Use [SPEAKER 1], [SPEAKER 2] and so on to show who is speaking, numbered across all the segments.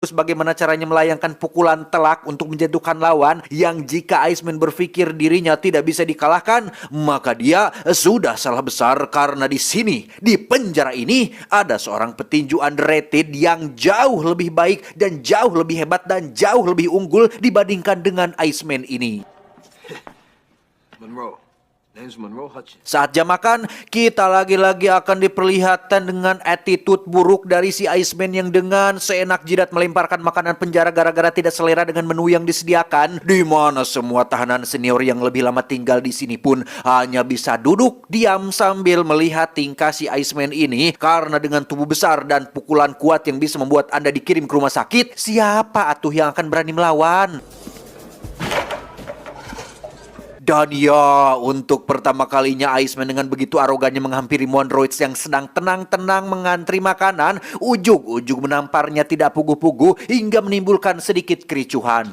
[SPEAKER 1] bagaimana caranya melayangkan pukulan telak untuk menjatuhkan lawan yang jika Iceman berpikir dirinya tidak bisa dikalahkan, maka dia sudah salah besar karena di sini, di penjara ini, ada seorang petinju underrated yang jauh lebih baik dan jauh lebih hebat dan jauh lebih unggul dibandingkan dengan Iceman ini.
[SPEAKER 2] Monroe. Name's Monroe Hutchins.
[SPEAKER 1] Saat jam makan, kita lagi-lagi akan diperlihatkan dengan attitude buruk dari si Iceman yang dengan seenak jidat melemparkan makanan penjara gara-gara tidak selera dengan menu yang disediakan. Di mana semua tahanan senior yang lebih lama tinggal di sini pun hanya bisa duduk diam sambil melihat tingkah si Iceman ini. Karena dengan tubuh besar dan pukulan kuat yang bisa membuat Anda dikirim ke rumah sakit, siapa atuh yang akan berani melawan? Dan ya, untuk pertama kalinya Iceman dengan begitu arogannya menghampiri Monroe yang sedang tenang-tenang mengantri makanan, ujug-ujug menamparnya tidak pugu-pugu hingga menimbulkan sedikit kericuhan.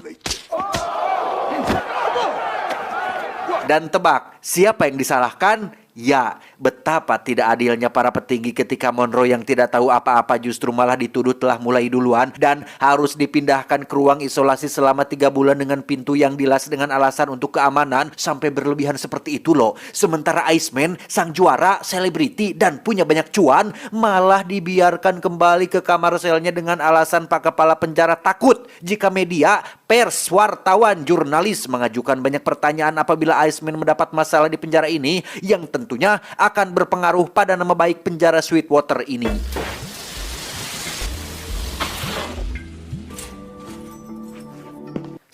[SPEAKER 1] Dan tebak, siapa yang disalahkan? Ya, betapa tidak adilnya para petinggi ketika Monroe yang tidak tahu apa-apa justru malah dituduh telah mulai duluan dan harus dipindahkan ke ruang isolasi selama 3 bulan dengan pintu yang dilas dengan alasan untuk keamanan. Sampai berlebihan seperti itu loh. Sementara Iceman, sang juara, selebriti, dan punya banyak cuan, malah dibiarkan kembali ke kamar selnya dengan alasan Pak Kepala Penjara takut jika media, pers, wartawan, jurnalis mengajukan banyak pertanyaan apabila Iceman mendapat masalah di penjara ini yang tentunya akan berpengaruh pada nama baik penjara Sweetwater ini.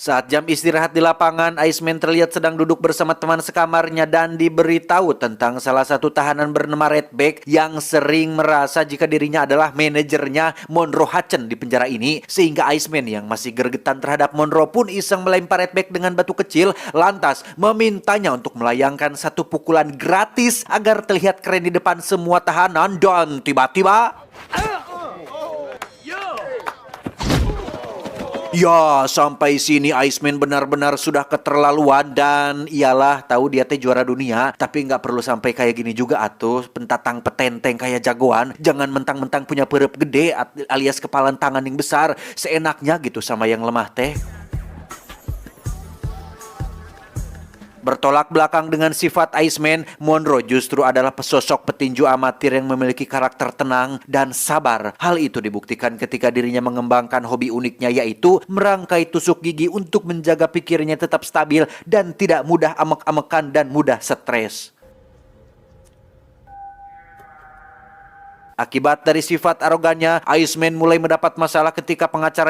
[SPEAKER 1] Saat jam istirahat di lapangan, Iceman terlihat sedang duduk bersama teman sekamarnya dan diberitahu tentang salah satu tahanan bernama Redback yang sering merasa jika dirinya adalah manajernya Monroe Hutchins di penjara ini. Sehingga Iceman yang masih gergetan terhadap Monroe pun iseng melempar Redback dengan batu kecil, lantas memintanya untuk melayangkan satu pukulan gratis agar terlihat keren di depan semua tahanan. Dan tiba-tiba... Ya, sampai sini Iceman benar-benar sudah keterlaluan dan iyalah tahu dia teh juara dunia, tapi nggak perlu sampai kayak gini juga atuh, pentatang petenteng kayak jagoan. Jangan mentang-mentang punya perut gede alias kepalan tangan yang besar, seenaknya gitu sama yang lemah teh. Bertolak belakang dengan sifat Iceman, Monroe justru adalah sosok petinju amatir yang memiliki karakter tenang dan sabar. Hal itu dibuktikan ketika dirinya mengembangkan hobi uniknya yaitu merangkai tusuk gigi untuk menjaga pikirnya tetap stabil dan tidak mudah amek-amekan dan mudah stres. Akibat dari sifat arogannya, Iceman mulai mendapat masalah ketika pengacara